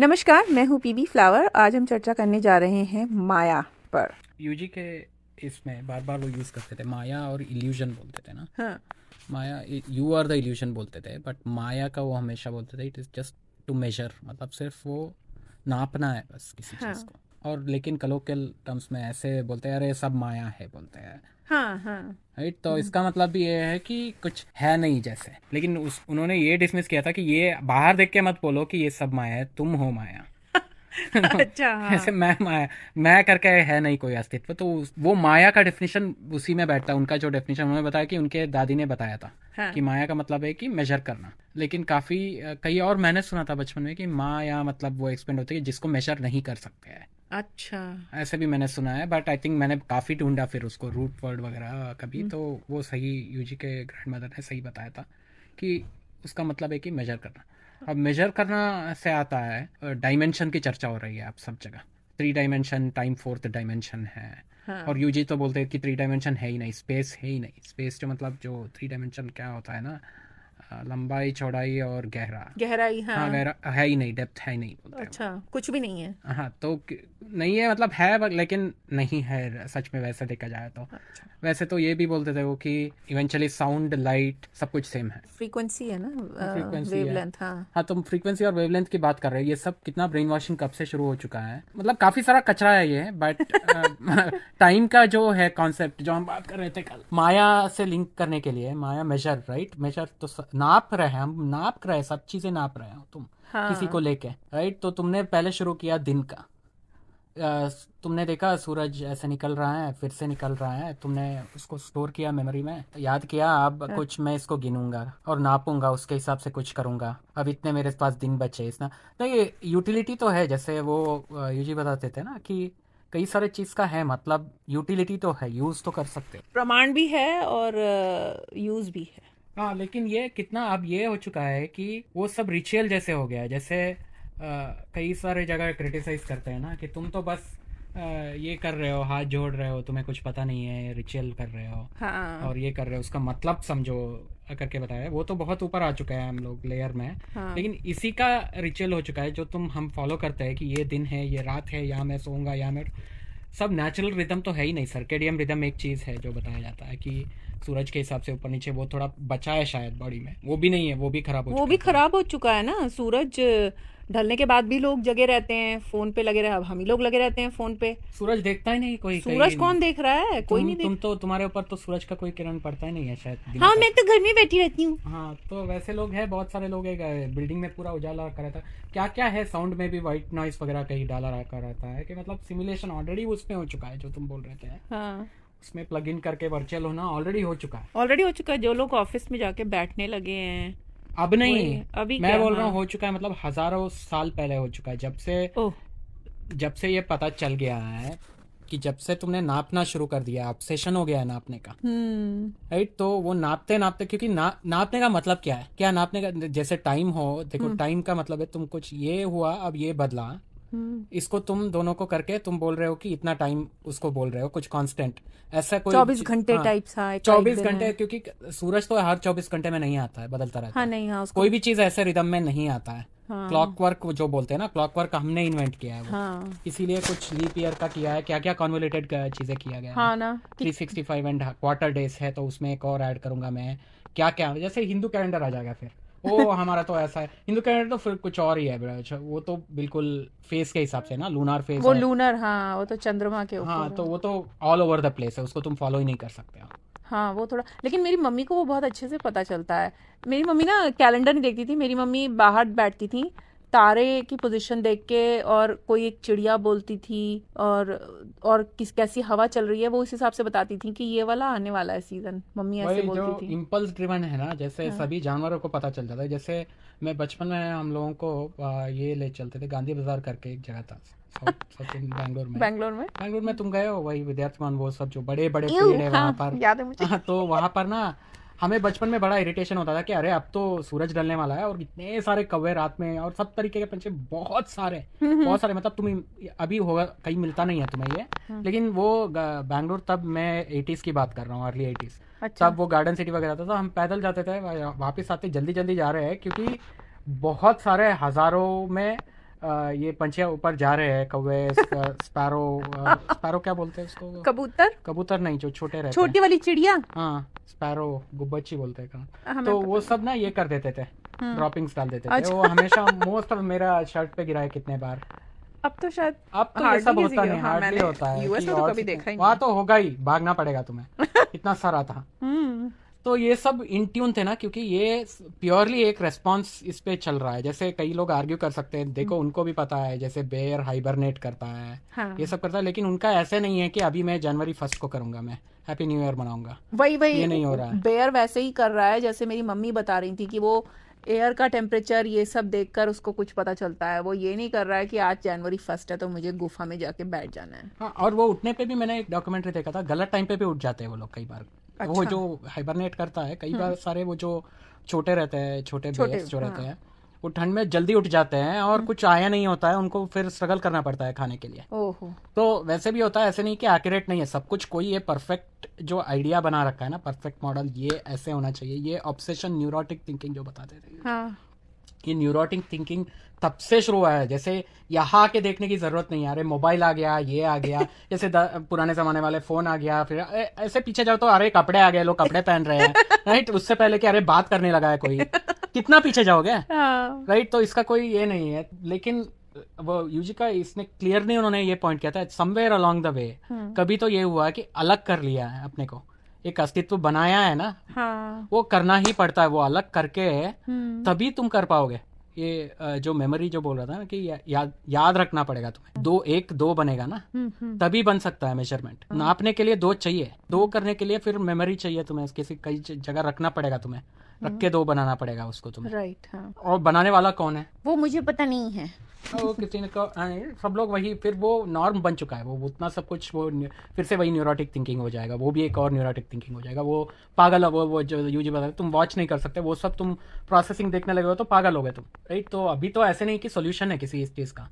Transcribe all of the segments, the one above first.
नमस्कार, मैं हूँ पीबी फ्लावर। आज हम चर्चा करने जा रहे हैं माया पर। यूजी के इसमें बार बार वो यूज़ करते थे, माया और इल्यूजन बोलते थे ना। हाँ। Maya, you are the illusion बोलते थे, बट माया का वो हमेशा बोलते थे it is just to measure, मतलब सिर्फ वो नापना है बस किसी चीज़ हाँ। को। और लेकिन कलोकियल टर्म्स में ऐसे बोलते हैं, अरे सब माया है बोलते हैं। हाँ। हाँ। राइट, तो इसका मतलब भी ये है कि कुछ है नहीं जैसे, लेकिन उन्होंने ये डिसमिस किया था कि ये बाहर देख के मत बोलो कि ये सब माया है, तुम हो माया। अच्छा। ऐसे हाँ। मैं करके है नहीं कोई अस्तित्व, तो वो माया का डेफिनेशन उसी में बैठता है। उनका जो डेफिनेशन उन्होंने बताया कि उनके दादी ने बताया था हाँ। कि माया का मतलब है कि मेजर करना। लेकिन काफ़ी कई और मैंने सुना था बचपन में कि माया मतलब वो एक्सपेंड होती है जिसको मेजर नहीं कर सकते हैं। अच्छा। ऐसे भी मैंने सुना है, बट आई थिंक मैंने काफ़ी ढूंढा फिर उसको रूट वर्ड वगैरह कभी, हम्म। तो वो सही यूजी के ग्रैंड मदर ने सही बताया था कि उसका मतलब है कि मेजर करना। अब मेजर करना से आता है डायमेंशन की चर्चा हो रही है अब सब जगह। 3 डायमेंशन, टाइम 4th डायमेंशन है। और हाँ। यूजी तो बोलते हैं कि 3 डायमेंशन है ही नहीं, स्पेस है ही नहीं। स्पेस जो मतलब जो 3 डायमेंशन क्या होता है ना, लंबाई चौड़ाई और गहरा। गहराई। हाँ। हाँ, गहरा है ही नहीं, डेप्थ है ही नहीं बोलते हैं वो। अच्छा, कुछ भी नहीं है। हाँ तो नहीं है मतलब है, लेकिन नहीं है सच में वैसे देखा जाए तो। अच्छा। वैसे तो ये भी बोलते थे वो कि इवेंचुअली साउंड, लाइट सब कुछ सेम है। फ्रीक्वेंसी है ना। हाँ, फ्रीक्वेंसी है। वेवलेंथ। हाँ। हाँ, तुम फ्रीक्वेंसी और वेवलेंथ की बात कर रहे हो। ये सब कितना ब्रेन वॉशिंग कब से शुरू हो चुका है, मतलब काफ़ी सारा कचरा है ये, बट टाइम का जो है कॉन्सेप्ट जो हम बात कर रहे थे कल, माया से लिंक करने के लिए। माया मेजर, राइट, मेजर तो नाप रहे हैं, हम नाप रहे हैं, सब चीज़ें नाप रहे हो तुम किसी को हाँ। लेके। राइट, तो तुमने पहले शुरू किया दिन का। तुमने देखा सूरज ऐसे निकल रहा है, फिर से निकल रहा है, तुमने उसको स्टोर किया मेमोरी में, याद किया अब हाँ। कुछ मैं इसको गिनूंगा और नापूंगा, उसके हिसाब से कुछ करूंगा। अब इतने मेरे पास दिन बचे इतना। तो ये यूटिलिटी तो है, जैसे वो यूजी बताते थे ना कि कई सारे चीज़ का है मतलब यूटिलिटी तो है, यूज़ तो कर सकते हो। प्रमाण भी है और यूज भी है। हाँ, लेकिन ये कितना अब ये हो चुका है कि वो सब रिचुअल जैसे हो गया है। जैसे कई सारे जगह क्रिटिसाइज करते हैं ना कि तुम तो बस ये कर रहे हो, हाथ जोड़ रहे हो, तुम्हें कुछ पता नहीं है, रिचुअल कर रहे हो हाँ। और ये कर रहे हो, उसका मतलब समझो करके बताया। वो तो बहुत ऊपर आ चुका है हम लोग लेयर में। हाँ। लेकिन इसी का रिचुअल हो चुका है जो हम फॉलो करते हैं कि ये दिन है, ये रात है, यहाँ मैं सोऊंगा, यहाँ मैं। सब नेचुरल रिदम तो है ही नहीं। सर्केडियम रिदम एक चीज़ है जो बताया जाता है कि सूरज के हिसाब से ऊपर नीचे, वो थोड़ा बचा है शायद बॉडी में, वो भी नहीं है, वो भी खराब हो वो चुका भी है पूरा। खराब हो चुका है ना। सूरज ढलने के बाद भी लोग जगे रहते हैं, फोन पे लगे रहे। अब हम ही लोग लगे रहते हैं फोन पे। सूरज देखता ही नहीं कोई सूरज कहीं। कौन देख रहा है? कोई नहीं तुम देख। तो, तुम्हारे ऊपर तो सूरज का कोई किरण पड़ता ही नहीं है शायद दिनों हाँ, तक। मैं तो घर में बैठी रहती हूँ। हाँ, तो वैसे लोग हैं, बहुत सारे लोग हैं, बिल्डिंग में पूरा उजाला कर रहता है। क्या क्या है, साउंड में भी वाइट नॉइस वगैरह कहीं डाला रखा रहता है कि मतलब सिमुलेशन ऑलरेडी उसमें हो चुका है जो तुम बोल रहे थे। हाँ, उसमें प्लग इन करके वर्चुअल होना ऑलरेडी हो चुका है। ऑलरेडी हो चुका है। जो लोग ऑफिस में जाके बैठने लगे हैं, अब नहीं, वही अभी मैं क्या। बोल रहा हाँ। हूँ हो चुका है, मतलब हजारों साल पहले हो चुका है। ओह। जब से ये पता चल गया है कि जब से तुमने नापना शुरू कर दिया, ऑब्सेशन हो गया है नापने का। हम्म। राइट, तो वो नापते नापते, क्योंकि नापने का मतलब क्या है, क्या नापने का, जैसे टाइम हो, देखो हम्म। टाइम का मतलब है तुम कुछ ये हुआ, अब ये बदला, हम्म। इसको तुम दोनों को करके तुम बोल रहे हो कि इतना टाइम, उसको बोल रहे हो कुछ कांस्टेंट। ऐसा कोई 24 घंटे हाँ, टाइप सा का एक चौबीस दिन है। घंटे क्योंकि सूरज तो हर 24 घंटे में नहीं आता है, बदलता रहता हाँ, है। नहीं। हाँ, उसको। कोई भी चीज़ ऐसे रिदम में नहीं आता है। हाँ। क्लॉक वर्क जो बोलते हैं ना, क्लॉक वर्क हमने इन्वेंट किया है वो। हाँ। इसीलिए कुछ लीप ईयर का किया है, क्या क्या कॉन्वोलेटेड चीज़ें किया गया है। हाँ ना कि। 365 एंड क्वार्टर डेज है, तो उसमें एक और ऐड करूंगा मैं। क्या क्या, जैसे हिंदू कैलेंडर आ जाएगा फिर। ओ हमारा तो ऐसा है, हिंदू कैलेंडर तो फिर कुछ और ही है बड़ा। अच्छा, वो तो बिल्कुल फेस के हिसाब से ना, लूनार फेस वो और। लूनर। हाँ, वो तो चंद्रमा के हाँ, ऊपर तो है। वो तो ऑल ओवर द प्लेस है, उसको तुम फॉलो ही नहीं कर सकते हो। हाँ, वो थोड़ा। लेकिन मेरी मम्मी को वो बहुत अच्छे से पता चलता है। मेरी मम्मी ना कैलेंडर नहीं देखती थी। मेरी मम्मी बाहर बैठती थी, तारे की पोजीशन देख के, और कोई एक चिड़िया बोलती थी, और कैसी हवा चल रही है वो उस हिसाब से बताती थी कि ये वाला आने वाला है सीजन। मम्मी ऐसे वही जो बोलती थी। इम्पल्स ड्रिवन है ना, जैसे हाँ। सभी जानवरों को पता चल जाता है। जैसे मैं बचपन में, हम लोगों को ये ले चलते थे, गांधी बाजार करके एक जगह था, साउथ साउथ इन बैंगलोर में। बैंगलोर में। बैंगलोर में तुम गए हो, वही विद्यार्थी वो सब जो बड़े बड़े यू पेड़ है वहाँ हाँ, पर। याद है मुझे। हाँ, तो वहाँ पर ना हमें बचपन में बड़ा इरिटेशन होता था कि अरे अब तो सूरज ढलने वाला है और इतने सारे कौवे रात में और सब तरीके के पंछी, बहुत सारे, बहुत सारे, मतलब तुम अभी होगा कहीं मिलता नहीं है तुम्हें ये। लेकिन वो बैंगलोर, तब मैं 80s की बात कर रहा हूँ, अर्ली 80s। अच्छा। तब वो गार्डन सिटी वगैरह था, तो हम पैदल जाते थे, वापस आते जल्दी जल्दी जा रहे हैं क्योंकि बहुत सारे हजारों में ये पंछियां ऊपर जा रहे हैं, कौवे, स्पैरो, स्पैरो क्या बोलते हैं उसको? कबूतर, कबूतर नहीं, जो छोटे रहते हैं। छोटी वाली चिड़िया। हाँ, स्पैरो, गुब्बच्ची बोलते हैं कहाँ। हमें तो पता वो नहीं। सब ना ये कर देते थे, ड्रॉपिंग्स डाल देते थे। अच्छा। वो हमेशा मोस्ट ऑफ मेरा शर्ट पे गिरा है कितने बार। अब तो शायद अब तो ये हार्डली सब किसी होता के, नहीं, हाँ हार्डली मैंने होता है यूएस कि में तो और कभी देखा ही वहाँ नहीं। तो होगा ही, भागना पड़ेगा तुम्हें। इतना सारा था। हम्म। तो ये सब इन ट्यून थे ना, क्योंकि ये प्योरली एक रेस्पॉन्स इस पे चल रहा है। जैसे कई लोग आर्ग्यू कर सकते हैं, देखो उनको भी पता है, जैसे बेयर हाइबरनेट करता है, हाँ, ये सब करता है, लेकिन उनका ऐसे नहीं है कि अभी मैं जनवरी 1 को करूंगा, मैं हैप्पी न्यू ईयर मनाऊंगा। वही वही ये नहीं हो रहा है। बेयर वैसे ही कर रहा है जैसे मेरी मम्मी बता रही थी कि वो एयर का टेम्परेचर ये सब देखकर उसको कुछ पता चलता है। वो ये नहीं कर रहा है कि आज जनवरी 1 है तो मुझे गुफा में जाके बैठ जाना है। हाँ, और वो उठने पे भी मैंने एक डॉक्यूमेंट्री देखा था, गलत टाइम पे भी उठ जाते हैं वो लोग कई बार। वो अच्छा। जो हाइबरनेट करता है कई बार सारे, वो जो छोटे रहते हैं, छोटे छोटे, बेयर्स जो रहते हाँ। हैं, वो ठंड में जल्दी उठ जाते हैं और कुछ आया नहीं होता है, उनको फिर स्ट्रगल करना पड़ता है खाने के लिए। ओहो। तो वैसे भी होता है, ऐसे नहीं कि एक्यूरेट नहीं है सब कुछ। कोई ये परफेक्ट जो आइडिया बना रखा है ना, परफेक्ट मॉडल, ये ऐसे होना चाहिए, ये ऑब्सेशन, न्यूरोटिक थिंकिंग जो बताते थे, हाँ। ये न्यूरोटिक थिंकिंग तब से शुरू हुआ है। जैसे यहाँ आके देखने की जरूरत नहीं है, अरे मोबाइल आ गया, ये आ गया, जैसे पुराने जमाने वाले फोन आ गया, फिर ऐसे पीछे जाओ तो अरे कपड़े आ गए, लोग कपड़े पहन रहे हैं, राइट। उससे पहले कि अरे बात करने लगा है कोई, कितना पीछे जाओगे, हाँ। राइट। तो इसका कोई ये नहीं है, लेकिन वो यूजी का इसने क्लियरली उन्होंने ये पॉइंट किया था, समवेयर अलोंग द वे कभी तो ये हुआ कि अलग कर लिया है अपने को, एक अस्तित्व बनाया है ना, हाँ। वो करना ही पड़ता है, वो अलग करके हम्म। तभी तुम कर पाओगे। ये जो मेमोरी जो बोल रहा था ना कि याद रखना पड़ेगा तुम्हें, दो एक दो बनेगा ना, तभी बन सकता है मेजरमेंट। नापने के लिए दो चाहिए, दो करने के लिए फिर मेमोरी चाहिए तुम्हें, किसी कई जगह रखना पड़ेगा तुम्हें, रख के दो बनाना पड़ेगा उसको तुम्हें। राइट। हाँ, और बनाने वाला कौन है? वो मुझे पता नहीं है। वो किसी ने सब लोग वही, फिर वो नॉर्म बन चुका है, वो उतना सब कुछ, वो फिर से वही न्यूरोटिक थिंकिंग हो जाएगा, वो भी एक और न्यूरोटिक थिंकिंग हो जाएगा। वो पागल, वो जो यूजी बता तुम वॉच नहीं कर सकते, वो सब तुम प्रोसेसिंग देखने लगे हो तो पागल हो गए तुम, राइट। तो अभी तो ऐसे नहीं कि सोल्यूशन है किसी इस चीज का,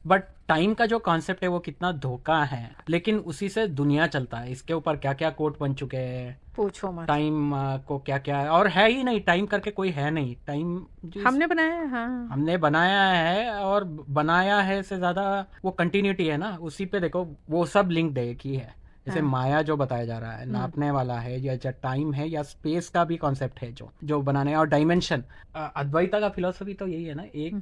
बट टाइम का जो कॉन्सेप्ट है वो कितना धोखा है, लेकिन उसी से दुनिया चलता है। इसके ऊपर क्या क्या कोट बन चुके हैं, पूछो मत। टाइम को क्या क्या, और है ही नहीं, टाइम करके कोई है नहीं। टाइम हमने बनाया है, हाँ। हमने बनाया है, और बनाया है से ज्यादा वो कंटिन्यूटी है ना, उसी पे देखो वो सब लिंक्ड है की है। जैसे माया जो बताया जा रहा है, नापने वाला है, या जो टाइम है, या स्पेस का भी कॉन्सेप्ट है जो जो बनाने, और डायमेंशन। अद्वैता का फिलोसफी तो यही है ना,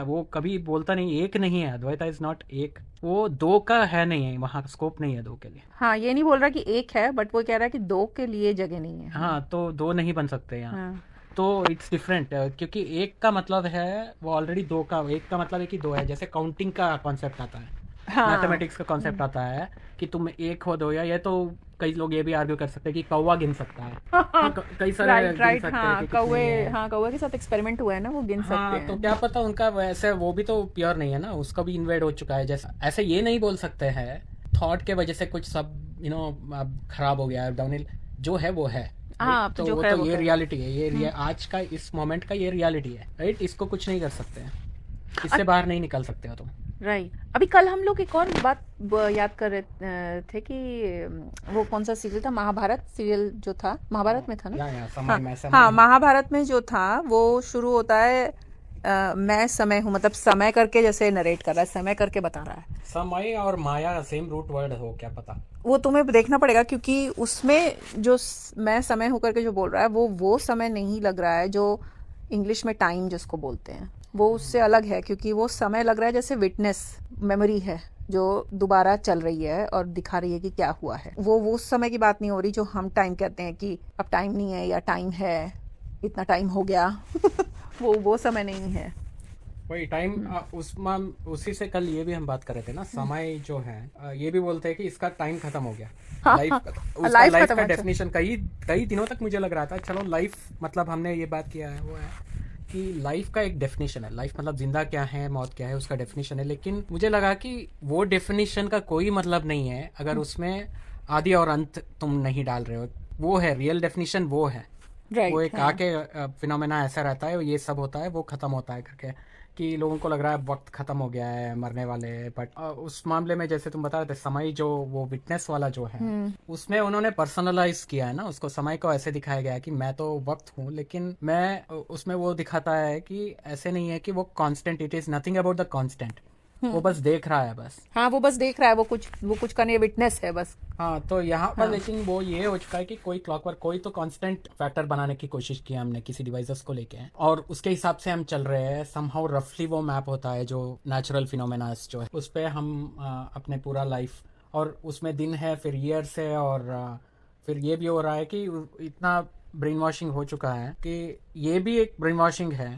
वो कभी बोलता नहीं एक नहीं है, अद्वैता इज नॉट एक, वो दो का है, नहीं है वहाँ, स्कोप नहीं है दो के लिए। हाँ, ये नहीं बोल रहा कि एक है, बट वो कह रहा है कि दो के लिए जगह नहीं है। हाँ, तो दो नहीं बन सकते यहाँ। हाँ। तो इट्स डिफरेंट, क्योंकि एक का मतलब है वो ऑलरेडी दो का, एक का मतलब है कि दो है। जैसे काउंटिंग का कॉन्सेप्ट आता है, हाँ। मैथमेटिक्स का कॉन्सेप्ट आता है कि तुम एक हो, दो, या ये तो कई लोग ये भी आर्ग्यू कर सकते हैं कि कौवा गिन सकता है। कई सारे राइट गिन राइट। सकते हैं हाँ, कि कितने कौवे, हैं। हाँ, कौवे के साथ एक्सपेरिमेंट हुआ है ना, वो गिन सकते हाँ, हैं। तो क्या पता उनका वैसे, वो भी तो प्योर नहीं है ना, उसका भी इन्वेड हो चुका है। जैसे ऐसे ये नहीं बोल सकते हैं थॉट के वजह से कुछ सब अब खराब हो गया है, डाउनहिल जो है वो है। हाँ, तो जो वो है तो वो ये है। रियलिटी है, ये आज का इस मोमेंट का ये रियलिटी है, राइट। इसको कुछ नहीं कर सकते हैं, इससे बाहर नहीं निकल सकते हो तुम। राइट। अभी कल हम लोग एक और बात याद कर रहे थे कि वो कौन सा सीरियल था, महाभारत सीरियल जो था, महाभारत में था ना। हाँ, महाभारत में जो था वो शुरू होता है मैं समय हूँ, मतलब समय करके जैसे नरेट कर रहा है, समय करके बता रहा है। समय और माया सेम रूट वर्ड हो, क्या पता, वो तुम्हें देखना पड़ेगा, क्योंकि उसमें जो मैं समय हूँ करके जो बोल रहा है वो समय नहीं लग रहा है जो इंग्लिश में टाइम जिसको बोलते हैं, वो उससे अलग है। क्योंकि वो समय लग रहा है जैसे विटनेस मेमोरी है जो दोबारा चल रही है और दिखा रही है कि क्या हुआ है। वो उस समय की बात नहीं हो रही जो हम टाइम कहते हैं कि अब टाइम नहीं है या टाइम है, इतना टाइम हो गया। वो समय नहीं है। वही टाइम, उसी से कल ये भी हम बात कर रहे थे ना, समय जो है ये भी बोलते हैं कि इसका टाइम खत्म हो गया, लाइफ का डेफिनेशन। कई दिनों तक मुझे लग रहा था चलो लाइफ मतलब हमने ये बात किया है वो है कि लाइफ का एक डेफिनेशन है, लाइफ मतलब जिंदा क्या है, मौत क्या है, उसका डेफिनेशन है। लेकिन मुझे लगा कि वो डेफिनेशन का कोई मतलब नहीं है अगर उसमें आदि और अंत तुम नहीं डाल रहे हो। वो है रियल डेफिनेशन, वो है वो एक आके फिनोमेना ऐसा रहता है, ये सब होता है, वो खत्म होता है करके। कि लोगों को लग रहा है वक्त खत्म हो गया है, मरने वाले हैं, बट उस मामले में जैसे तुम बता रहे थे, समय जो वो विटनेस वाला जो है, उसमें उन्होंने पर्सनलाइज किया है ना उसको, समय को ऐसे दिखाया गया है कि मैं तो वक्त हूँ, लेकिन मैं उसमें वो दिखाता है कि ऐसे नहीं है कि वो constant, it is nothing about the constant, वो बस देख रहा है बस। हाँ, वो बस देख रहा है, वो कुछ करने, विटनेस है बस। हाँ, तो यहाँ पर हाँ। लेकिन वो ये हो चुका है कि कोई क्लॉकवर्क, कोई तो कांस्टेंट फैक्टर बनाने की कोशिश की हमने किसी डिवाइसेस को लेके, और उसके हिसाब से हम चल रहे हैं। समहाउ रफली वो मैप होता है जो नेचुरल फिनोमेनास जो है, उस पे हम अपने पूरा लाइफ, और उसमें दिन है, फिर ईयर्स है, और फिर ये भी हो रहा है कि इतना ब्रेन वॉशिंग हो चुका है कि ये भी एक ब्रेन वॉशिंग है,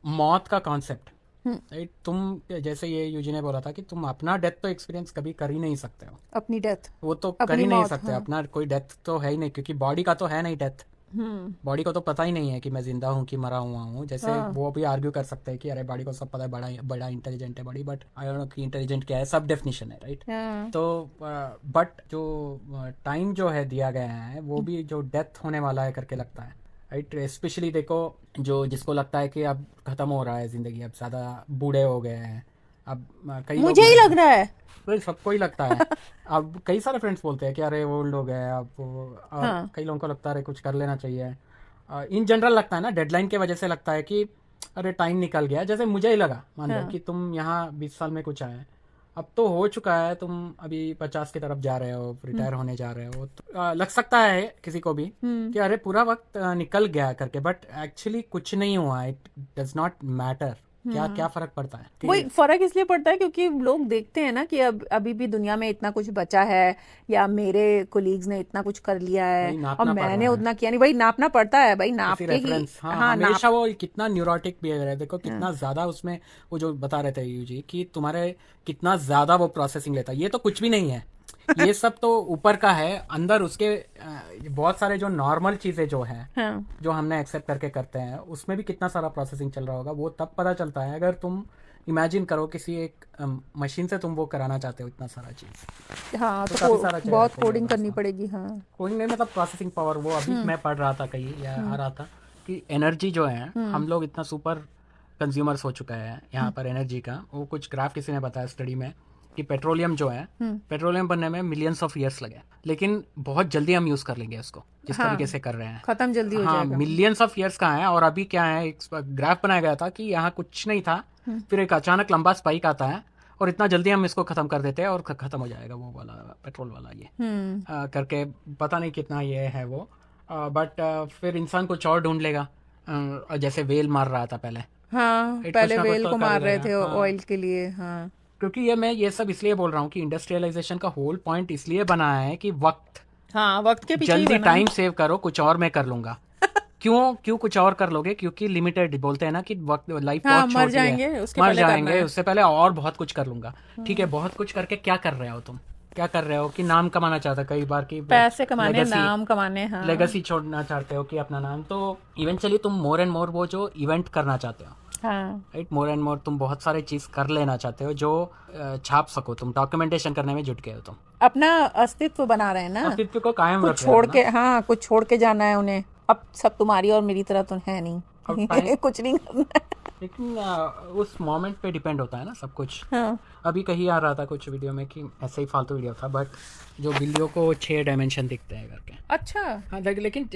मौत का कॉन्सेप्ट। राइट, तुम जैसे ये यूजी ने बोला था कि तुम अपना डेथ तो एक्सपीरियंस कभी कर ही नहीं सकते हो, अपनी डेथ, वो तो कर अपनी ही नहीं मौत। सकते, हाँ। अपना कोई डेथ तो है ही नहीं, क्योंकि बॉडी का तो है नहीं डेथ। बॉडी को तो पता ही नहीं है कि मैं जिंदा हूँ कि मरा हुआ हूँ। जैसे हाँ। वो भी आर्ग्यू कर सकते हैं कि अरे बॉडी को सब पता है, बड़ा बड़ा इंटेलिजेंट है body, but I don't know कि इंटेलिजेंट क्या है, सब डेफिनेशन है, राइट। हाँ। तो बट जो टाइम जो है दिया गया है, वो भी जो डेथ होने वाला है करके लगता है, राइट। स्पेशली देखो, जो जिसको लगता है कि अब खत्म हो रहा है जिंदगी, अब ज्यादा बूढ़े हो गए हैं, अब कई लोग मुझे ही लग रहा है। तो सबको ही लगता है। अब कई सारे फ्रेंड्स बोलते हैं कि अरे ओल्ड हो गए अब और हाँ। कई लोगों को लगता है अरे कुछ कर लेना चाहिए। इन जनरल लगता है ना, डेडलाइन के वजह से लगता है कि अरे टाइम निकल गया। जैसे मुझे ही लगा, मान लो हाँ। कि तुम यहाँ 20 साल में कुछ आए, अब तो हो चुका है, तुम अभी 50 की तरफ जा रहे हो, रिटायर होने जा रहे हो, तो लग सकता है किसी को भी कि अरे पूरा वक्त निकल गया करके, बट एक्चुअली कुछ नहीं हुआ। इट डज नॉट मैटर, क्या क्या फर्क पड़ता है वही कि फर्क इसलिए पड़ता है क्योंकि लोग देखते हैं ना कि अब अभी भी दुनिया में इतना कुछ बचा है, या मेरे कोलीग्स ने इतना कुछ कर लिया है वही और नापना पड़ मैंने रहा है, उतना किया नहीं। वही नापना पड़ता है भाई, नाप उसी के ही। रेफरेंस। हाँ, हाँ, नाप। हमेशा वो कितना न्यूरोटिक बिहेवियर है, देखो कितना ज्यादा उसमें, वो जो बता रहे थे यूजी कि तुम्हारे कितना ज्यादा वो प्रोसेसिंग लेता है। ये तो कुछ भी नहीं है, ये सब तो ऊपर का है। अंदर उसके बहुत सारे जो नॉर्मल चीजें जो है, हाँ। जो हमने एक्सेप्ट करके करते हैं, उसमें भी कितना सारा प्रोसेसिंग चल रहा होगा। वो तब पता चलता है अगर तुम इमेजिन करो किसी एक मशीन से तुम वो कराना चाहते हो इतना सारा चीज, हाँ, तो तो काफी सारा बहुत चाहिए कोडिंग होगा करनी उसका। पड़ेगी। हाँ। कोडिंग नहीं, मतलब प्रोसेसिंग पावर। वो अभी मैं पढ़ रहा था कहीं या आ रहा था कि एनर्जी जो है, हम लोग इतना सुपर कंज्यूमर्स हो चुका है यहाँ पर एनर्जी का। वो कुछ ग्राफ किसी ने बताया स्टडी में कि पेट्रोलियम जो है, पेट्रोलियम बनने में मिलियंस ऑफ ईयर्स लगे, लेकिन बहुत जल्दी हम यूज कर लेंगे उसको जिस हाँ, तरीके से कर रहे हैं। खत्म जल्दी हो हाँ, जाएगा। मिलियंस ऑफ ईयर्स कहाँ है, और अभी क्या है, एक ग्राफ बनाया गया था कि यहाँ कुछ नहीं था, फिर एक अचानक लंबा स्पाइक आता है, और इतना जल्दी हम इसको खत्म कर देते हैं और खत्म हो जाएगा वो वाला पेट्रोल वाला ये करके। पता नहीं कितना ये है वो, बट फिर इंसान कुछ और ढूंढ लेगा। जैसे वेल मार रहा था पहले, हाँ, कुछ पहले ना कुछ वेल तो को कर ही मार रहे लेगा। थे हाँ, ऑयल के लिए। हाँ। क्योंकि ये मैं ये सब इसलिए बोल रहा हूँ कि इंडस्ट्रियलाइजेशन का होल पॉइंट इसलिए बना है कि वक्त, हाँ, वक्त के पीछे ही जल्दी बना है। टाइम सेव करो, कुछ और मैं कर लूंगा। क्यों क्यों कुछ और कर लोगे? क्योंकि लिमिटेड, बोलते हैं ना कि वक्त, लाइफ हाँ, बहुत मर छोटी है, जाएंगे उसके मर पहले करना जाएंगे, है। उससे पहले और बहुत कुछ कर लूंगा। ठीक है, बहुत कुछ करके क्या कर रहे हो तुम? क्या कर रहे हो कि नाम कमाना चाहते हो कई बार की, पैसे कमाने, लेगेसी, नाम कमाने। हाँ। लेगेसी छोड़ना चाहते हो कि अपना नाम, तो इवेंचुअली तुम मोर एंड मोर वो जो इवेंट करना चाहते हो, हाँ। राइट, मोर एंड मोर तुम बहुत सारे चीज कर लेना चाहते हो जो छाप सको, तुम डॉक्यूमेंटेशन करने में जुट गए हो, तुम अपना अस्तित्व बना रहे हैं ना, अस्तित्व को कायम कुछ रख रहे हो छोड़ ना। के। हाँ, कुछ छोड़ के जाना है उन्हें। अब सब तुम्हारी और मेरी तरह तो है अब नहीं। कुछ नहीं करना है। लेकिन उस मोमेंट पे डिपेंड होता है ना सब कुछ। हाँ। अभी कहीं आ रहा था कुछ वीडियो में कि ऐसे ही फालतू वीडियो था, बट जो बिल्लियों को 6 डायमेंशन दिखते हैं करके। अच्छा, हाँ, लेकिन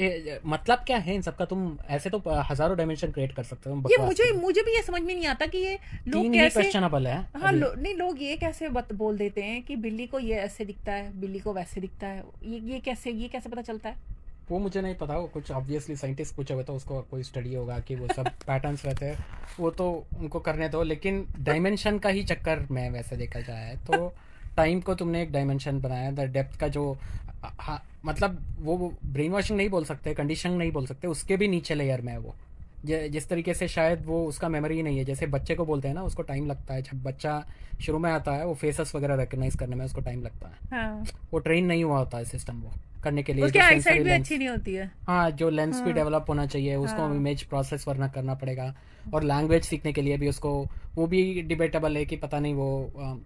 मतलब क्या है इन सबका? तुम ऐसे तो हजारों डायमेंशन क्रिएट कर सकते हो, ये बकवास मुझे की। मुझे भी ये समझ में नहीं आता कि ये लोग 3 ही कैसे। क्वेश्चनेबल है हाँ, अभी। नहीं, लोग ये कैसे बोल देते हैं कि बिल्ली को ये ऐसे दिखता है, बिल्ली को वैसे दिखता है। ये कैसे पता चलता है? वो मुझे नहीं पता, वो कुछ ऑब्वियसली साइंटिस्ट पूछे हुए तो उसको कोई स्टडी होगा कि वो सब पैटर्न्स रहते हैं, वो तो उनको करने दो। लेकिन डायमेंशन का ही चक्कर में वैसे देखा जाए तो टाइम को तुमने एक डायमेंशन बनाया, द डेप्थ का जो मतलब वो ब्रेन वॉशिंग नहीं बोल सकते, कंडीशन नहीं बोल सकते, उसके भी नीचे लेयर में है वो। जिस तरीके से शायद वो उसका मेमोरी ही नहीं है, जैसे बच्चे को बोलते हैं ना, उसको टाइम लगता है, जब बच्चा शुरू में आता है वो फेसेस वगैरह रिकग्नाइज करने में उसको टाइम लगता है। हाँ, वो ट्रेन नहीं हुआ होता है सिस्टम वो करने के लिए, उसकी जो आई सेंसरी साइट भी लेंस, अच्छी नहीं होती है। हाँ, जो लेंस भी डेवलप होना चाहिए उसको, इमेज प्रोसेस वरना करना पड़ेगा। और लैंग्वेज सीखने के लिए भी उसको, वो भी डिबेटेबल है कि पता नहीं वो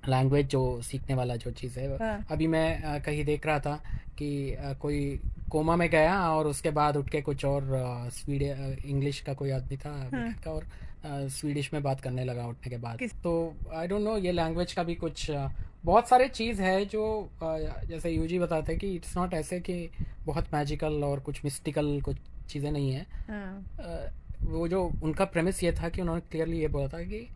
लैंग्वेज जो सीखने वाला जो चीज़ है। हाँ। अभी मैं कहीं देख रहा था कि कोई कोमा में गया और उसके बाद उठ के कुछ और स्वीड इंग्लिश का कोई आदमी था बिहार का, और स्वीडिश में बात करने लगा उठने के बाद। किस तो आई डोंट नो, ये लैंग्वेज का भी कुछ बहुत सारे चीज़ है जो जैसे यूजी बताते हैं कि इट्स नॉट ऐसे कि बहुत मैजिकल और कुछ मिस्टिकल कुछ चीज़ें नहीं है। हाँ वो जो उनका प्रेमिस ये था कि उन्होंने क्लियरली ये बोला था कि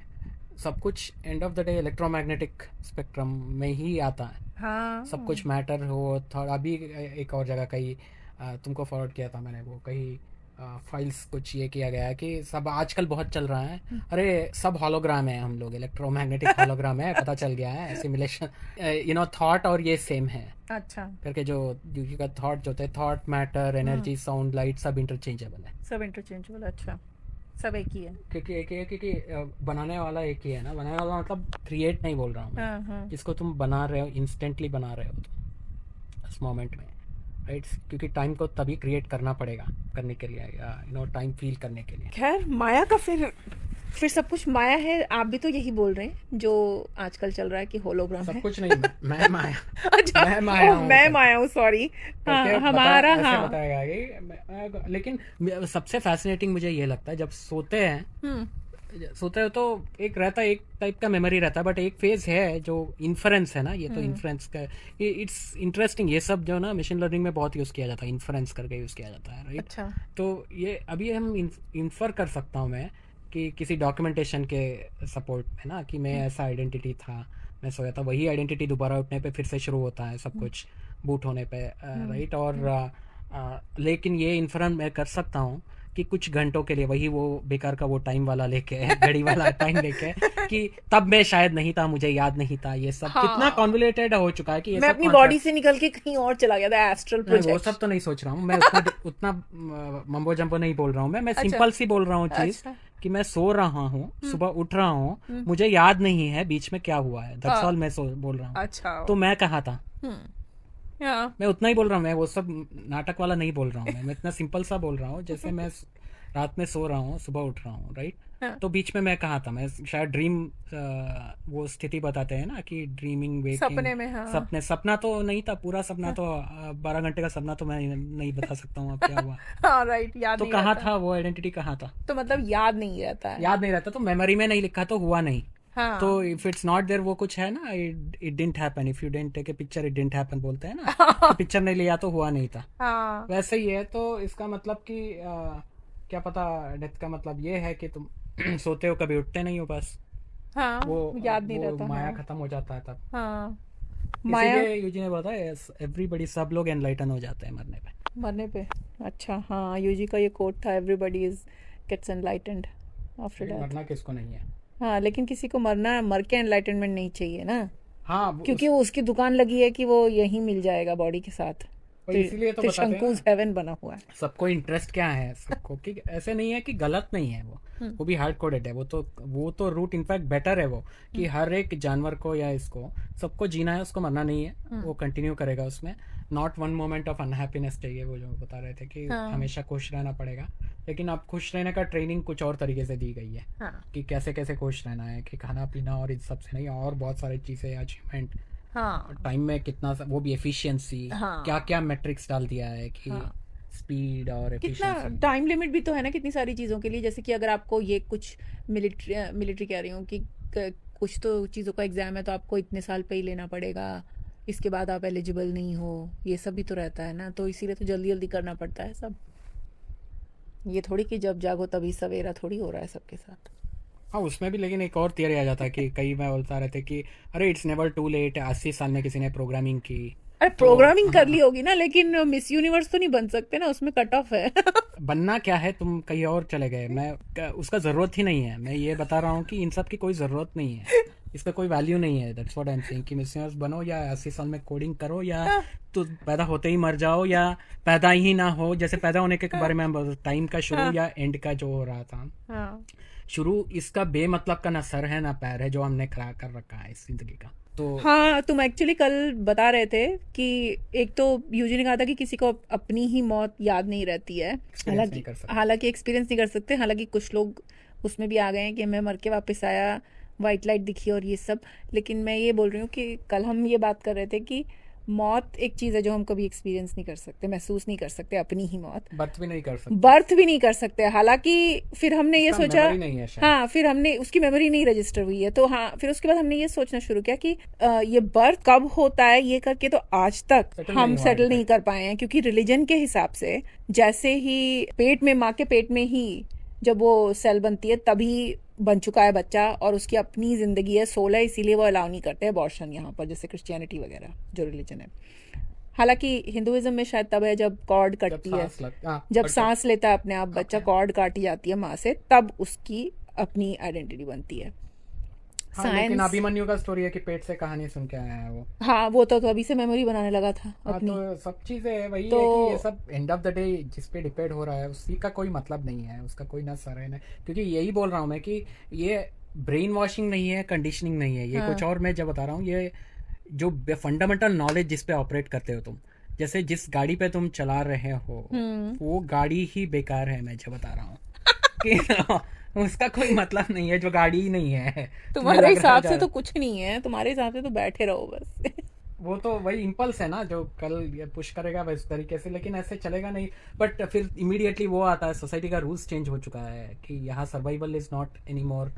सब कुछ end of the day electromagnetic spectrum में ही आता है। सब हाँ कुछ मैटर हो थोड़ा अभी एक और जगह कहीं तुमको फॉरवर्ड किया था मैंने, वो कहीं फाइल्स कुछ ये किया गया है कि सब आजकल बहुत चल रहा है, अरे सब हॉलोग्राम है, हम लोग इलेक्ट्रोमैग्नेटिक हॉलोग्राम है, पता चल गया है सिमुलेशन, थॉट और ये सेम है अच्छा करके। जो यूजी का थॉट जो होते हैं, thought matter energy sound light सब इंटरचेंजेबल है। सब इंटरचेंजेबल, अच्छा सब एक ही है। क्योंकि बनाने वाला एक ही है ना, बनाने वाला मतलब क्रिएट नहीं बोल रहा हूँ मैं, हाँ हाँ जिसको तुम बना रहे हो इंस्टेंटली बना रहे हो तुम इस मोमेंट में, राइट? क्योंकि टाइम को तभी क्रिएट करना पड़ेगा करने के लिए, या टाइम फील करने के लिए। खैर माया का फिर सब कुछ माया है, आप भी तो यही बोल रहे हैं जो आजकल चल रहा है कि होलोग्राम सब है। कुछ नहीं, मैं माया अच्छा, मैं माया हूँ मैं करके माया हूँ, सॉरी। हाँ करके हमारा, ऐसे हाँ। बताया गया कि लेकिन सबसे फैसिनेटिंग मुझे ये लगता है जब सोते हैं, हम्म सोते हो तो एक रहता है, एक टाइप का मेमोरी रहता है, बट एक फेज है जो इन्फ्रेंस है ना, ये तो इन्फ्रेंस का, इट्स इंटरेस्टिंग। ये सब जो ना मशीन लर्निंग में बहुत यूज़ किया जाता है, इन्फ्रेंस करके यूज़ किया जाता है, राइट? अच्छा तो ये अभी हम इन्फर कर सकता हूँ मैं कि किसी डॉक्यूमेंटेशन के सपोर्ट में ना, कि मैं ऐसा आइडेंटिटी था, मैं सोया था, वही आइडेंटिटी दोबारा उठने पे फिर से शुरू होता है सब कुछ, बूट होने पे, राइट? और लेकिन ये इन्फरन मैं कर सकता हूँ कि कुछ घंटों के लिए वही वो बेकार का वो टाइम वाला लेके घड़ी वाला टाइम लेके कि तब मैं शायद नहीं था, मुझे याद नहीं था, ये सब कितना हाँ, कॉन्वोलेटेड हो चुका है कि ये मैं सब अपनी बॉडी कॉन्सेप्ट। से निकल के कहीं और चला गया था, एस्ट्रल नहीं वो सब प्रोजेक्ट। तो नहीं सोच रहा हूँ मैं, उतना उतना मम्बो जम्बो नहीं बोल रहा हूँ मैं अच्छा सिंपल सी बोल रहा हूँ चीज अच्छा कि मैं सो रहा हूँ, सुबह उठ रहा हूँ, मुझे याद नहीं है बीच में क्या हुआ है, दैट्स ऑल मैं बोल रहा हूँ। अच्छा। तो मैं कहाँ था, हाँ मैं उतना ही बोल रहा हूँ, मैं वो सब नाटक वाला नहीं बोल रहा हूँ मैं इतना सिंपल सा बोल रहा हूँ जैसे मैं रात में सो रहा हूँ, सुबह उठ रहा हूँ, राइट? हाँ तो बीच में मैं कहाँ था, मैं शायद ड्रीम, वो स्थिति बताते हैं ना कि ड्रीमिंग वेकिंग, सपने में, हाँ सपने, सपना तो नहीं था पूरा सपना, तो 12 घंटे का सपना तो मैं नहीं बता सकता हूँ अब क्या हुआ। हाँ राइट, याद तो नहीं कहाँ रहता। था वो आइडेंटिटी, कहाँ था? तो मतलब याद नहीं रहता है। याद नहीं रहता तो मेमोरी में नहीं लिखा तो हुआ नहीं। तो हाँ इफ इट्स नॉट देयर, वो कुछ है ना, it didn't happen, if you didn't take a picture it didn't happen, बोलते हैं ना कि पिक्चर नहीं लिया तो हुआ नहीं था। हाँ वैसे ही है, तो इसका मतलब कि क्या पता, डेथ का मतलब ये है कि तुम सोते हो कभी उठते नहीं हो, बस वो हाँ याद नहीं वो रहता, माया हाँ खत्म हो जाता है तब। हाँ माया इसीलिए यूजी ने बोला है एवरीबडी, सब लोग एनलाइटन हो जाते हैं मरने पे। मरने पे। अच्छा, हाँ यूजी का ये कोट था, everybody is gets enlightened after लेकिन डेथ। मरना किसको नहीं है? हाँ लेकिन किसी को मरना, मर के एनलाइटनमेंट नहीं चाहिए ना, हाँ क्योंकि वो उसकी दुकान लगी है कि वो यहीं मिल जाएगा बॉडी के साथ। इसीलिए तो बताते हैं त्रिशंकुज ना, हेवन बना हुआ है। सबको इंटरेस्ट क्या है सबको, कि ऐसे नहीं है कि गलत नहीं है वो भी हार्ड कोडेड है, वो तो रूट इनफैक्ट बेटर है वो, कि हर एक जानवर को या इसको सबको जीना है, उसको मरना नहीं है, वो कंटिन्यू करेगा उसमें, not one moment of unhappiness चाहिए, वो जो बता रहे थे कि हाँ हमेशा खुश रहना पड़ेगा। लेकिन अब खुश रहने का ट्रेनिंग कुछ और तरीके से दी गई है, हाँ कि कैसे कैसे खुश रहना है, कि खाना पीना और इन सब से नहीं, और बहुत सारी चीज़ें, अचीवमेंट, हाँ टाइम में कितना वो भी एफिशिएंसी, क्या हाँ क्या मैट्रिक्स डाल दिया है कि हाँ। स्पीड और कितना एफिशिएंसी। टाइम लिमिट भी तो है ना कितनी सारी चीज़ों के लिए, जैसे कि अगर आपको ये कुछ मिलिट्री मिलिट्री कह रही हूँ कि कुछ तो चीज़ों का एग्जाम है तो आपको इतने साल पे ही लेना पड़ेगा, इसके बाद आप एलिजिबल नहीं हो, ये सब भी तो रहता है ना, तो इसीलिए तो जल्दी जल्दी करना पड़ता है सब। ये थोड़ी कि जब जागो तभी सवेरा थोड़ी हो रहा है सबके साथ। हाँ उसमें भी लेकिन एक और थियरी आ जाता है कि कई मैं बोलता रहते कि अरे इट्स नेवर टू लेट, 80 साल में किसी ने प्रोग्रामिंग की, अरे तो प्रोग्रामिंग कर ली होगी ना, लेकिन मिस यूनिवर्स तो नहीं बन सकते ना, उसमें कट ऑफ है। बनना क्या है, तुम कहीं और चले गए, उसका ज़रूरत ही नहीं है, मैं ये बता रहा हूँ कि इन सब की कोई ज़रूरत नहीं है, इसका कोई वैल्यू नहीं है, that's what I am saying, कि मिस बनो या 80 साल में कोडिंग करो, या तो पैदा होते ही मर जाओ, या पैदा ही ना हो, जैसे पैदा होने के बारे में हम टाइम का शुरू या एंड का जो हो रहा था हाँ शुरू, इसका बेमतलब का ना सर है ना पैर है, जो हमने खड़ा कर रखा है इस जिंदगी का। तो हाँ, तुम एक्चुअली कल बता रहे थे कि एक तो यूजी ने कहा था कि किसी को अपनी ही मौत याद नहीं रहती है, एक्सपीरियंस नहीं कर सकते। हालांकि एक्सपीरियंस नहीं कर सकते, हालांकि कुछ लोग उसमें भी आ गए हैं कि मैं मर के वापस आया, वाइट लाइट दिखी और ये सब। लेकिन मैं ये बोल रही हूँ कि कल हम ये बात कर रहे थे कि मौत एक चीज है जो हम कभी एक्सपीरियंस नहीं कर सकते, महसूस नहीं कर सकते अपनी ही मौत, बर्थ भी नहीं कर सकते, बर्थ भी नहीं कर सकते। हालांकि फिर हमने ये उसका सोचा, मेमोरी नहीं है शायद। हाँ फिर हमने उसकी मेमोरी नहीं रजिस्टर हुई है, तो हाँ फिर उसके बाद हमने ये सोचना शुरू किया कि ये बर्थ कब होता है ये करके तो आज तक Settle हम नहीं हुआ सेटल अभी नहीं कर पाए हैं। क्योंकि रिलीजन के हिसाब से जैसे ही पेट में, माँ के पेट में ही जब वो सेल बनती है तभी बन चुका है बच्चा, और उसकी अपनी जिंदगी है, सोल है, इसीलिए वो अलाउ नहीं करते अबॉर्शन यहाँ पर, जैसे क्रिश्चियनिटी वगैरह जो रिलीजन है। हालांकि हिंदुइज्म में शायद तब है जब कॉर्ड कटती है, जब सांस लेता है अपने आप बच्चा, कॉर्ड काटी जाती है माँ से, तब उसकी अपनी आइडेंटिटी बनती है। हाँ, लेकिन अभिमन्यु का स्टोरी है कि पेट से कहानी सुन के आया है वो। हाँ वो तो अभी से मेमोरी बनाने लगा था अपनी। तो सब चीजें वही तो है कि ये सब एंड ऑफ द डे जिस पे डिपेंड हो रहा है उसी का कोई मतलब नहीं है, उसका कोई ना सर है, क्योंकि यही बोल रहा हूँ मैं कि ये ब्रेन वॉशिंग नहीं है, कंडीशनिंग नहीं है, ये कुछ और मैं जब बता रहा हूँ, ये जो फंडामेंटल नॉलेज जिस पे ऑपरेट करते हो तुम, जैसे जिस गाड़ी पे तुम चला रहे हो वो गाड़ी ही बेकार है, मैं जब बता रहा हूँ कि उसका कोई मतलब नहीं है, जो गाड़ी ही नहीं है। तुम्हारे हिसाब से तो कुछ नहीं है, तुम्हारे हिसाब से तो बैठे रहो बस। वो तो वही इम्पल्स है ना जो कल ये पुश करेगा वैसे तरीके से, लेकिन ऐसे चलेगा नहीं। बट फिर इमीडिएटली वो आता है, सोसाइटी का रूल्स चेंज हो चुका है कि यहाँ survival is not any more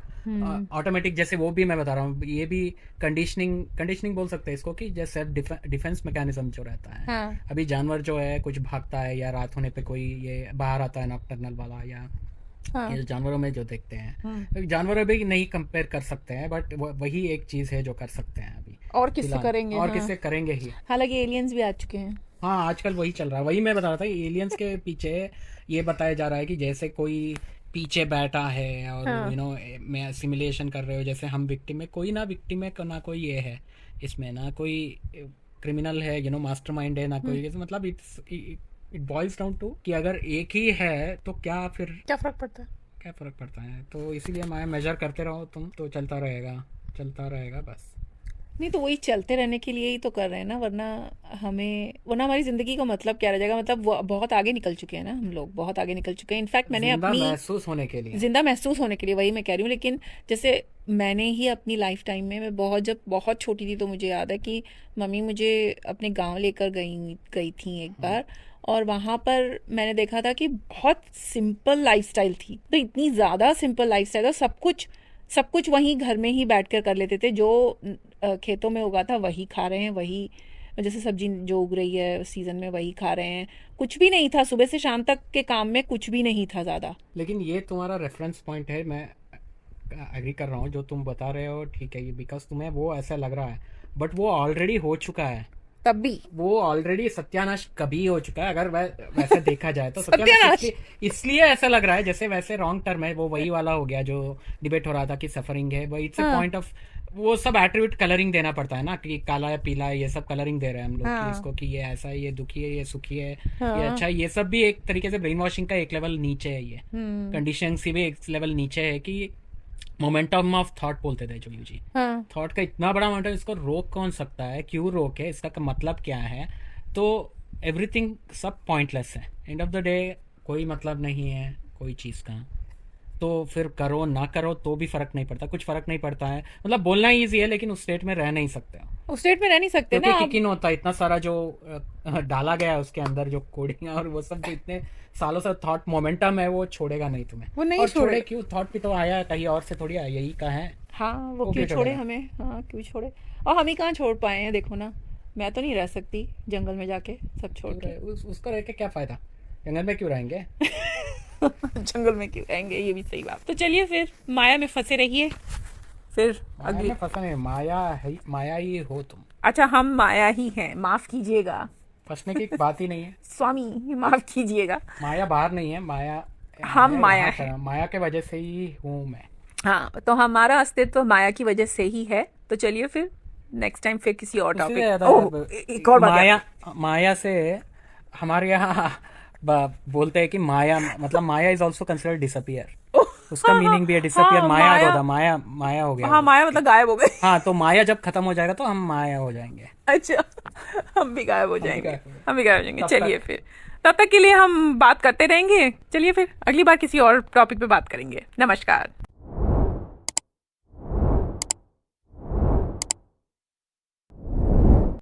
automatic. जैसे वो भी मैं बता रहा हूँ, ये भी कंडीशनिंग बोल सकते हैं इसको, कि जैसे डिफेंस मैकेनिज्म जो रहता है। हाँ। अभी जानवर जो है कुछ भागता है या रात होने पे कोई ये बाहर आता है नॉकटर्नल वाला, या ये जानवरों में जो देखते हैं, जानवरों भी नहीं कंपेयर कर सकते हैं, बट वही एक चीज है जो कर सकते हैं अभी। और किससे करेंगे? और हाँ। किससे करेंगे ही। हालांकि एलियंस भी आ चुके हैं। हाँ, आजकल वही चल रहा है, वही मैं बता रहा था, एलियंस के पीछे ये बताया जा रहा है कि जैसे कोई पीछे बैठा है और हाँ। मैं सिमुलेशन कर रहे हो, जैसे हम विक्टिम है, कोई ना विक्टिम है ना कोई ये है इसमें, ना कोई क्रिमिनल है, मास्टरमाइंड है, ना कोई, मतलब इट बॉइल्स डाउन टू कि अगर एक ही है तो क्या फिर क्या फर्क पड़ता है? क्या फर्क पड़ता है? तो इसीलिए मैं मेजर करते रहो तुम, तो चलता रहेगा बस। नहीं तो वही चलते रहने के लिए ही तो कर रहे हैं ना, वरना हमारी जिंदगी का मतलब क्या रह जाएगा? मतलब बहुत आगे निकल चुके हैं ना हम लोग, बहुत आगे निकल चुके हैं। इनफैक्ट मैंने जिंदा अपनी महसूस होने के लिए, जिंदा महसूस होने के लिए, वही मैं कह रही हूँ। लेकिन जैसे मैंने ही अपनी लाइफ टाइम में, मैं जब बहुत छोटी थी तो मुझे याद है कि मम्मी मुझे अपने गांव लेकर गई थी एक बार, और वहां पर मैंने देखा था कि बहुत सिंपल लाइफस्टाइल थी। तो इतनी ज्यादा सिंपल लाइफस्टाइल, और सब कुछ वहीं घर में ही बैठकर कर लेते थे, जो खेतों में उगा था वही खा रहे हैं, वही जैसे सब्जी जो उग रही है सीजन में वही खा रहे हैं। कुछ भी नहीं था, सुबह से शाम तक के काम में कुछ भी नहीं था ज्यादा। लेकिन ये तुम्हारा रेफरेंस पॉइंट है, मैं एग्री कर रहा हूँ जो तुम बता रहे हो, ठीक है, ये बिकॉज तुम्हें वो ऐसा लग रहा है, बट वो ऑलरेडी हो चुका है। तब भी वो ऑलरेडी सत्यानाश कभी हो चुका है, अगर वैसे देखा जाए तो सत्यानाश इसलिए ऐसा लग रहा है, जैसे वैसे रॉन्ग टर्म है, वो वही वाला हो गया जो डिबेट हो रहा था कि सफरिंग है, वही इट्स अ पॉइंट ऑफ, वो सब एट्रीब्यूट कलरिंग देना पड़ता है ना, कि काला है पीला है, ये सब कलरिंग दे रहे हैं हम लोग कि इसको, कि ये ऐसा है, ये दुखी है, ये सुखी है, ये अच्छा है, ये सब भी एक तरीके से ब्रेन वॉशिंग का एक लेवल नीचे है, ये कंडीशनिंग से भी एक लेवल नीचे है, कि मोमेंटम ऑफ थॉट बोलते थे जो यूजी, थॉट का इतना बड़ा मोमेंटम, इसको रोक कौन सकता है, क्यों रोक है, इसका मतलब क्या है? तो एवरीथिंग सब पॉइंटलेस है, एंड ऑफ द डे कोई मतलब नहीं है कोई चीज का, तो फिर करो ना करो तो भी फर्क नहीं पड़ता, कुछ फर्क नहीं पड़ता है। मतलब बोलना ईजी है, लेकिन उस स्टेट में रह नहीं सकते, उस स्टेट में रह नहीं सकते ना, किकिन होता है इतना सारा जो डाला गया है उसके अंदर, जो कोडिंग और वो सब, जो इतने सालों से थॉट मोमेंटम है, वो छोड़ेगा नहीं तुम्हें, वो नहीं और छोड़े क्यों? थॉट भी तो आया है कहीं और से, थोड़ी आया, यही का है। हाँ, वो क्यों छोड़े हमें? हाँ, क्यों छोड़े? और हम ही कहाँ छोड़ पाए हैं? देखो ना, मैं तो नहीं रह सकती जंगल में जाके सब छोड़ के। उसको रह के क्या फायदा, जंगल में क्यों रहेंगे? जंगल में क्यों रहेंगे, ये भी सही बात। तो चलिए फिर माया में फंसे रहिए, फिर अगली फंसा नहीं, माया ही हो तुम। अच्छा, हम माया ही हैं, माफ कीजिएगा। फंसने की बात ही नहीं है स्वामी, माफ कीजिएगा। माया बाहर नहीं है, माया हम माया है, माया के वजह से ही हूँ मैं। हाँ, तो हमारा अस्तित्व माया की वजह से ही है। तो चलिए फिर नेक्स्ट टाइम फिर किसी और टॉपिक, एक और माया से हमारे यहाँ बोलते हैं कि माया, मतलब माया इज ऑल्सो कंसिडर्ड डिसअपियर, उसका मीनिंग भी है डिसअपियर। हाँ, माया हो गया। हाँ, माया मतलब गायब हो गए। हाँ, तो माया जब खत्म हो जाएगा तो हम माया हो जाएंगे। अच्छा, हम भी गायब हो जाएंगे। चलिए फिर, तब तक के लिए हम बात करते रहेंगे। चलिए फिर अगली बार किसी और टॉपिक पे बात करेंगे। नमस्कार।